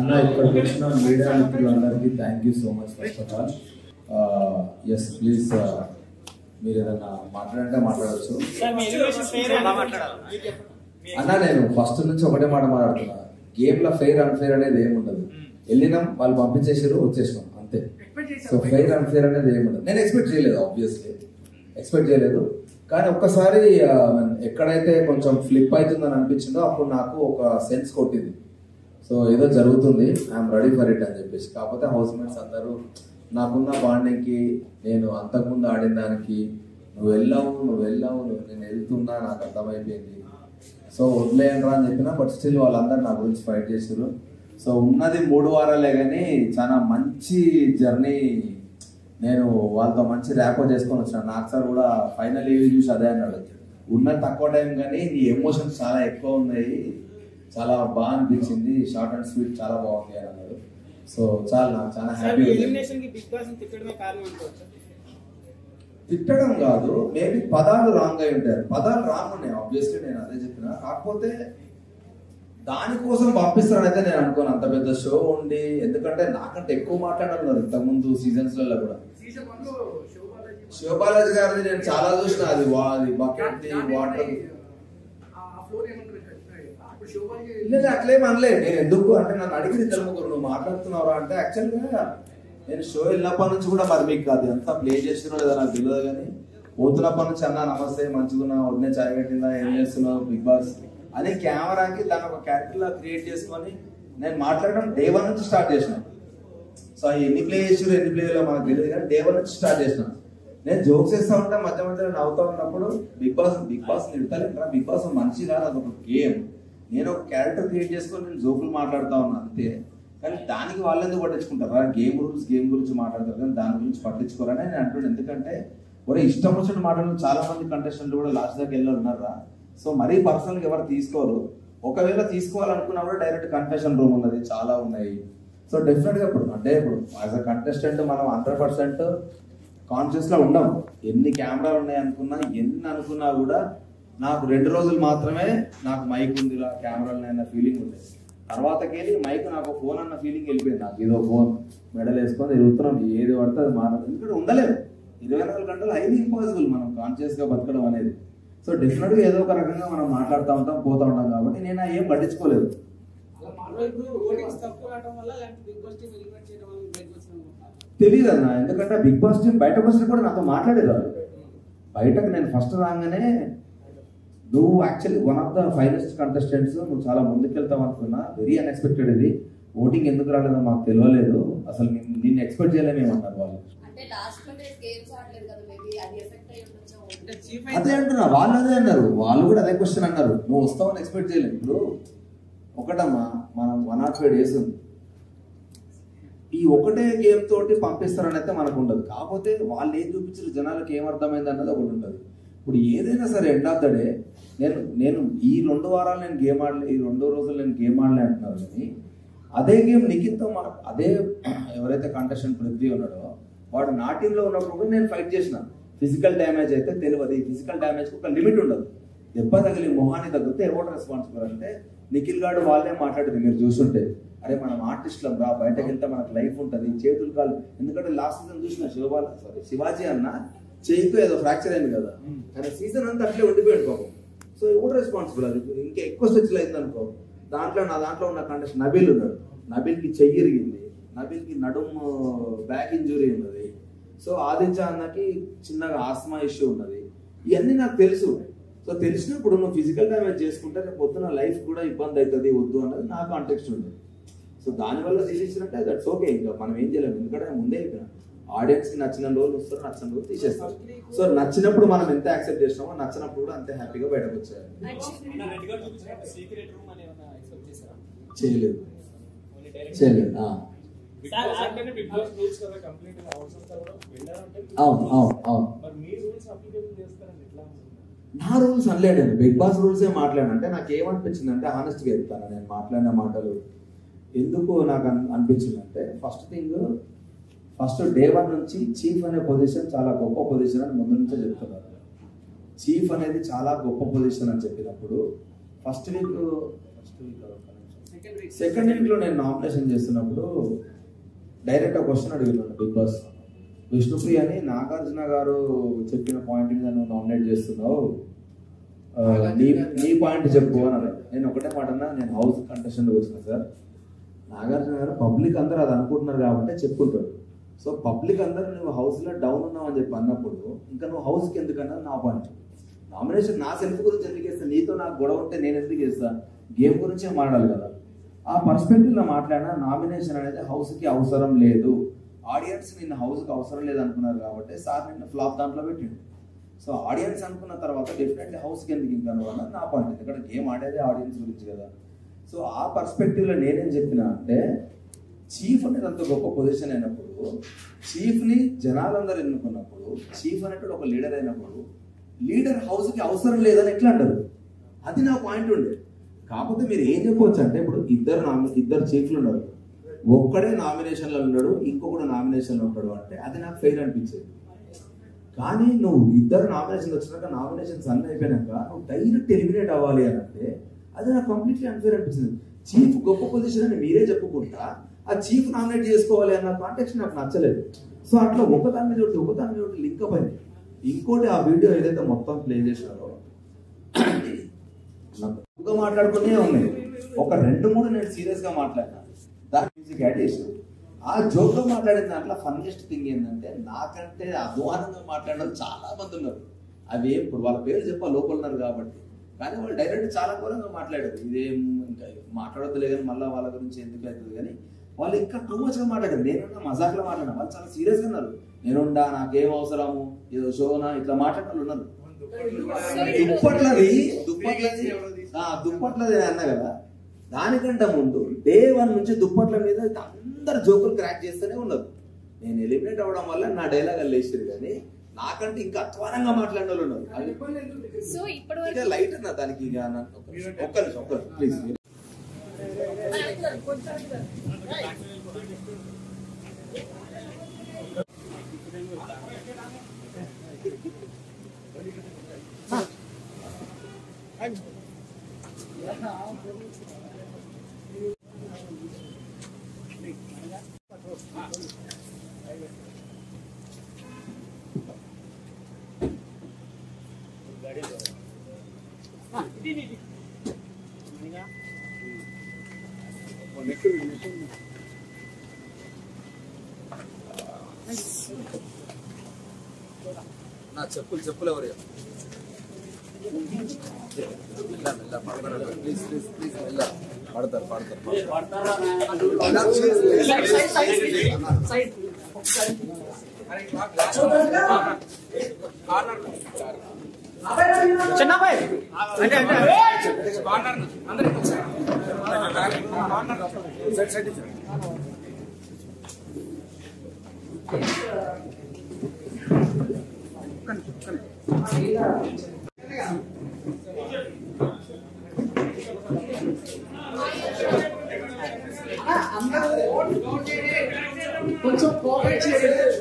అన్న ఇక్కడికి వచ్చిన మీడియా మిత్రులందరికీ thank you so much first of all. Yes please మీరు ఏదైనా మాట్లాడంటే మాట్లాడచ్చు అన్న. నేను ఫస్ట్ నుంచి ఒకటే మాట మాట్లాడుతున్నా, గేమ్ లో ఫెయిర్ అన్ఫెయిర్ అనేది ఏముండదు. వెళ్ళినాం, వాళ్ళు పంపించేసారు, వచ్చేసినాం అంతే. సో ఫెయిర్ అన్ఫెయిర్ అనేది ఏముండదు. నేను ఎక్స్పెక్ట్ చేయలేదు, ఆబ్వియస్లీ ఎక్స్పెక్ట్ చేయలేదు. కానీ ఒక్కసారి ఎక్కడైతే కొంచెం ఫ్లిప్ అవుతుందని అనిపించిందో అప్పుడు నాకు ఒక సెన్స్ కొట్టింది. సో ఏదో జరుగుతుంది, ఐఎమ్ రెడీ ఫర్ ఇట్ అని చెప్పేసి. కాకపోతే హౌస్ మేట్స్ అందరూ నాకున్న బాండింగ్కి, నేను అంతకుముందు ఆడిన దానికి, నువ్వు వెళ్ళావు నేను వెళ్తున్నా నాకు అర్థమైపోయింది. సో వదిలేయనరా అని చెప్పినా, బట్ స్టిల్ వాళ్ళందరూ నా గురించి ఫైట్ చేశారు. సో ఉన్నది 3 వారాలే కానీ చాలా మంచి జర్నీ. నేను వాళ్ళతో మంచి ర్యాపో చేసుకొని వచ్చాను. నాకు సార్ కూడా ఫైనల్ ఏవి చూసి అదే అన్నాడు, ఉన్న తక్కువ టైం కానీ నీ ఎమోషన్స్ చాలా ఎక్కువ ఉన్నాయి, చాలా బాగా అనిపించింది, షార్ట్ అండ్ స్వీట్ చాలా బాగుంది అని అన్నాడు. సో చాలా నాకు చాలా హ్యాపీ. తిట్టడం కాదు, మేబీ పదాలు రాంగ్ అయి ఉంటారు. పదాలు రాంగ్ ఉన్నాయి ఆబ్వియస్లీ, నేను అదే చెప్పిన. కాకపోతే దానికోసం పంపిస్తారనైతే నేను అనుకోను. అంత పెద్ద షో ఉండి, ఎందుకంటే నాకంటే ఎక్కువ మాట్లాడారు ఇంతకుముందు సీజన్స్ లలో కూడా. శివబాలాజీ గారిది నేను చాలా చూసిన, అది బకెట్ వాటర్ లేదు అట్లేం అనలేదు. నేను ఎందుకు అంటే నన్ను అడిగింది ఇద్దరు ముగ్గురు, నువ్వు మాట్లాడుతున్నావురా అంటే, యాక్చువల్గా నేను షో వెళ్ళినప్పటి నుంచి కూడా మరి మీకు అది ఎంత ప్లే చేస్తున్నావు లేదా నాకు తెలియదు, కానీ పోతున్నప్పటి నుంచి అన్నా నమస్తే మంచిగున్నా, వదిలే చాయ్ పెట్టిందా, ఏం చేస్తున్నావు బిగ్ బాస్ అని కెమెరాకి దాని ఒక క్యారెక్టర్ లా క్రియేట్ చేసుకొని నేను మాట్లాడడం డే 1 నుంచి స్టార్ట్ చేసిన. సో ఎన్ని ప్లే చేసారు ఎన్ని ప్లేలో మనకు తెలియదు, కానీ డే 1 నుంచి స్టార్ట్ చేసిన. నేను జోక్స్ వేస్తా ఉంటా, మధ్య మధ్యలో నవ్వుతా ఉన్నప్పుడు బిగ్ బాస్ నిడతలేంటారా, బిగ్ బాస్ మనిషిగా అది ఒక గేమ్. నేను ఒక క్యారెక్టర్ క్రియేట్ చేసుకొని నేను జోకులు మాట్లాడుతా ఉన్నా అంతే. కానీ దానికి వాళ్ళు ఎందుకు పట్టించుకుంటారా, గేమ్ గురించి మాట్లాడతారు కానీ దాని గురించి పట్టించుకోరని నేను అంటున్నాను. ఎందుకంటే ఒరే ఇష్టం వచ్చిన మాటలు చాలా మంది కంటెస్టెంట్లు కూడా లాస్ట్ దాకా వెళ్ళి ఉన్నారా. సో మరీ పర్సనల్గా ఎవరు తీసుకోరు. ఒకవేళ తీసుకోవాలనుకున్నా కూడా డైరెక్ట్ కన్ఫెషన్ రూమ్ ఉన్నది, చాలా ఉన్నాయి. సో డెఫినెట్గా ఇప్పుడు యాజ్ అ కంటెస్టెంట్ మనం 100% కాన్షియస్లో ఉండం. ఎన్ని కెమెరాలు ఉన్నాయి అనుకున్నా, ఎన్ని అనుకున్నా కూడా నాకు 2 రోజులు మాత్రమే నాకు మైక్ ఉందిలా, కెమెరాలు అన్న ఫీలింగ్ ఉండేది. తర్వాతకెళ్ళి మైక్ నాకు ఫోన్ అన్న ఫీలింగ్ వెళ్ళిపోయింది. నాకు ఏదో ఫోన్ మెడల్ వేసుకొని తిరుగుతున్నాం, ఏది పడితే అది మారదు. ఎందుకంటే ఉండలేదు 24 గంటలు, హైలీ ఇంపాసిబుల్ మనం కాన్షియస్గా బతకడం అనేది. సో డెఫినెట్గా ఏదో ఒక రకంగా మనం మాట్లాడుతూ ఉంటాం, పోతూ ఉంటాం. కాబట్టి నేను ఏం పట్టించుకోలేదు. తెలియదు అన్న, ఎందుకంటే బిగ్ బాస్ టీం బయటకు వచ్చిన కూడా నాతో మాట్లాడేవారు. బయటకు నేను ఫస్ట్ రాగానే, నువ్వు actually one of the finest contestants, నువ్వు చాలా ముందుకెళ్తావు అనుకున్నా, వెరీ అన్ఎక్స్పెక్టెడ్. ఇది ఓటింగ్ ఎందుకు రాలేదో మాకు తెలియలేదు, అసలు నిన్ను ఎక్స్పెక్ట్ చేయలేమేమన్నారు వాళ్ళు. అదే అంటున్నా, వాళ్ళు అదే అన్నారు, వాళ్ళు కూడా అదే క్వశ్చన్ అన్నారు, నువ్వు వస్తావని ఎక్స్పెక్ట్ చేయలేదు. ఇప్పుడు ఒకటమ్మా, మనం 105 days ఉంది, ఈ ఒకటే గేమ్ తోటి పంపిస్తారని అయితే మనకు ఉండదు. కాకపోతే వాళ్ళు ఏం చూపించారు, జనాలకు ఏమర్థమైంది అన్నది ఒకటి ఉంటుంది. ఇప్పుడు ఏదైనా సరే ఎండ్ ఆఫ్ ద డే నేను ఈ 2 వారాలు నేను గేమ్ ఆడలే, ఈ 2 రోజులు నేను గేమ్ ఆడలే అంటున్నారు. కానీ అదే గేమ్ నిఖిల్తో అదే ఎవరైతే కంటెస్టెంట్ పృథ్వీ ఉన్నాడో వాడు నా టీంలో ఉన్నప్పుడు కూడా నేను ఫైట్ చేసిన. ఫిజికల్ డ్యామేజ్ అయితే తెలియదు, ఈ ఫిజికల్ డ్యామేజ్కి ఒక లిమిట్ ఉండదు. దెబ్బ తగిలి మొహాన్ని తగ్గితే ఎవరు రెస్పాన్సిబుల్ అంటే నిఖిల్ గారు వాళ్ళే మాట్లాడేది. మీరు చూస్తుంటే, అరే మనం ఆర్టిస్టులం రా, బయటకు వెళ్తే మనకు లైఫ్ ఉంటుంది, చేతులు కాలు. ఎందుకంటే లాస్ట్ సీజన్ చూసిన శివాజీ అన్న చేయితో ఏదో ఫ్రాక్చర్ అయింది కదా, కానీ సీజన్ అంతా అట్లే ఉండిపోయాడు పాపం. సో ఎవరు రెస్పాన్సిబుల్, అది ఇంకా ఎక్కువ స్టెచ్లు అయింది అనుకో. నా దాంట్లో ఉన్న కంటెస్ట్ నబీల్ ఉన్నాడు, నబీల్కి చెయ్యి ఇరిగింది, నబీల్కి నడుము బ్యాక్ ఇంజురీ ఉన్నది. సో ఆదిత్య అన్నకి చిన్నగా ఆస్మా ఇష్యూ ఉన్నది. ఇవన్నీ నాకు తెలుసు. సో తెలిసినప్పుడు నువ్వు ఫిజికల్ డ్యామేజ్ చేసుకుంటే రేపు పొద్దున లైఫ్ కూడా ఇబ్బంది అవుతుంది, వద్దు అన్నది నా కాంటెక్స్ట్ ఉంది. సో దానివల్ల తీసేసినట్టే దట్స్ ఓకే, ఇంకా మనం ఏం చేయలేము. ఎందుకంటే ముందే ఆడియన్స్ కి నచ్చిన రోజులు వస్తారు, నచ్చిన రోజులు తీసేస్తారు. సో నచ్చినప్పుడు మనం ఎంత యాక్సెప్ట్ చేసినామో, నచ్చినప్పుడు కూడా అంతే హ్యాపీగా బయటకు వచ్చారు. చేయలేదు. నా రూల్స్ అనలేడు, బిగ్ బాస్ రూల్సే మాట్లాడంటే నాకు ఏమనిపించింది అంటే, హానెస్ట్గా చెప్తాను, నేను మాట్లాడిన మాటలు ఎందుకు నాకు అనిపించిందంటే, ఫస్ట్ డే 1 నుంచి చీఫ్ అనే పొజిషన్ చాలా గొప్ప పొజిషన్ అని ముందు నుంచే చెప్తున్నారు. చీఫ్ అనేది చాలా గొప్ప పొజిషన్ అని చెప్పినప్పుడు ఫస్ట్ వీక్ సెకండ్ వీక్లో నేను నామినేషన్ చేస్తున్నప్పుడు డైరెక్ట్ క్వశ్చన్ అడిగినాను బిగ్ బాస్. విష్ణుప్రియ అని నాగార్జున గారు చెప్పిన పాయింట్ మీద నువ్వు నామినేట్ చేస్తున్నావు, నీ పాయింట్ చెప్పు అని అన్నాడు. నేను ఒకటే మాట అన్నా, నేను హౌస్ కంటెస్టెంట్ వచ్చిన సార్. నాగార్జున గారు పబ్లిక్ అందరూ అది అనుకుంటున్నారు కాబట్టి చెప్పుకుంటాడు. సో పబ్లిక్ అందరూ నువ్వు హౌస్లో డౌన్ ఉన్నావు అని చెప్పి అన్నప్పుడు ఇంకా నువ్వు హౌస్కి ఎందుకన్నా నా పాయింట్. నామినేషన్ నా సెల్ఫ్ గురించి ఎందుకు వేస్తా, నీతో నాకు గొడవ ఉంటే నేను ఎందుకు వేస్తా, గేమ్ గురించే మాట్లాడాలి కదా. ఆ పర్స్పెక్టివ్లో మాట్లాడినా నామినేషన్ అనేది హౌస్కి అవసరం లేదు, ఆడియన్స్ నిన్న హౌస్కి అవసరం లేదు అనుకున్నారు కాబట్టి సార్ నిన్న ఫ్లాప్ దాంట్లో పెట్టిండు. సో ఆడియన్స్ అనుకున్న తర్వాత డెఫినెట్లీ హౌస్కి ఎందుకు ఇంకా అన్నది నా పాయింట్. ఎందుకంటే గేమ్ ఆడేదే ఆడియన్స్ గురించి కదా. సో ఆ పర్స్పెక్టివ్లో నేనేం చెప్పినా అంటే, చీఫ్ అనేది అంత గొప్ప పొజిషన్ అయినప్పుడు, చీఫ్ని జనాలందరూ ఎన్నుకున్నప్పుడు, చీఫ్ అనేటువంటి ఒక లీడర్ అయినప్పుడు లీడర్ హౌస్కి అవసరం లేదని ఎట్లా అంటారు? అది నా పాయింట్ ఉండే. కాకపోతే మీరు ఏం చెప్పవచ్చు అంటే, ఇప్పుడు ఇద్దరు చీఫ్లు ఉన్నారు, ఒక్కడే నామినేషన్లో ఉన్నాడు, ఇంకొకడు నామినేషన్లో ఉంటాడు అంటే అది నాకు ఫెయిల్ అనిపించేది. కానీ నువ్వు ఇద్దరు నామినేషన్ వచ్చినాక, నామినేషన్స్ అన్నీ అయిపోయినాక నువ్వు డైరెక్ట్ ఎలిమినేట్ అవ్వాలి అని అంటే అది నాకు కంప్లీట్లీ అన్ఫేర్ అనిపించింది. చీఫ్ గొప్ప పొజిషన్ అని మీరే చెప్పుకుంటా ఆ చీఫ్ నామినేట్ చేసుకోవాలి అన్న కాంటెక్స్ట్ నాకు నచ్చలేదు. సో అట్లా ఒకదాని మీద లింక్ అప్ అయింది. ఇంకోటి ఆ వీడియో ఏదైతే మొత్తం ప్లే చేసినారో నాకు మాట్లాడుకునే ఉన్నాయి. ఒక 2-3 నేను సీరియస్గా మాట్లాడినా, దాని మ్యూజిక్ యాడ్ చేసిన. ఆ జోక్లో మాట్లాడిన దాంట్లో ఫన్నెస్ట్ థింగ్ ఏంటంటే, నాకంటే అధ్వానంగా మాట్లాడడం చాలా మంది ఉన్నారు. అవి ఇప్పుడు వాళ్ళ పేరు చెప్పా లోపల ఉన్నారు కాబట్టి, కానీ వాళ్ళు డైరెక్ట్ చాలా ఘోరంగా మాట్లాడారు. ఇదేం ఇంకా మాట్లాడొద్దులే కానీ మళ్ళీ వాళ్ళ గురించి ఎందుకు అవుతుంది కానీ వాళ్ళు ఇంకా టూ మచ్గా మాట్లాడారు. నేనున్నా మజాక్లో మాట్లాడినా, వాళ్ళు చాలా సీరియస్గా ఉన్నారు. నేనుండా, నాకేం అవసరము, ఏదో షోనా, ఇట్లా మాట్లాడిన వాళ్ళు ఉన్నారు. దుప్పట్లది అన్నా కదా, దానికంటే ముందు డే 1 నుంచి దుప్పట్ల మీద అందరు జోకులు క్రాక్ చేస్తూనే ఉన్నారు. నేను ఎలిమినేట్ అవ్వడం వల్ల నా డైలాగ్ లేచారు, కానీ నాకంటే ఇంకా అధ్వానంగా మాట్లాడిన వాళ్ళు ఉన్నారు. లైట్ అన్న దానికి ఒక్క నిమిషం ప్లీజ్. నా చెప్పులు ఎవరు ప్లీజ్ పడతారు చిన్నబాయ్ కొంచెం కోఆపరేట్ చేయండి.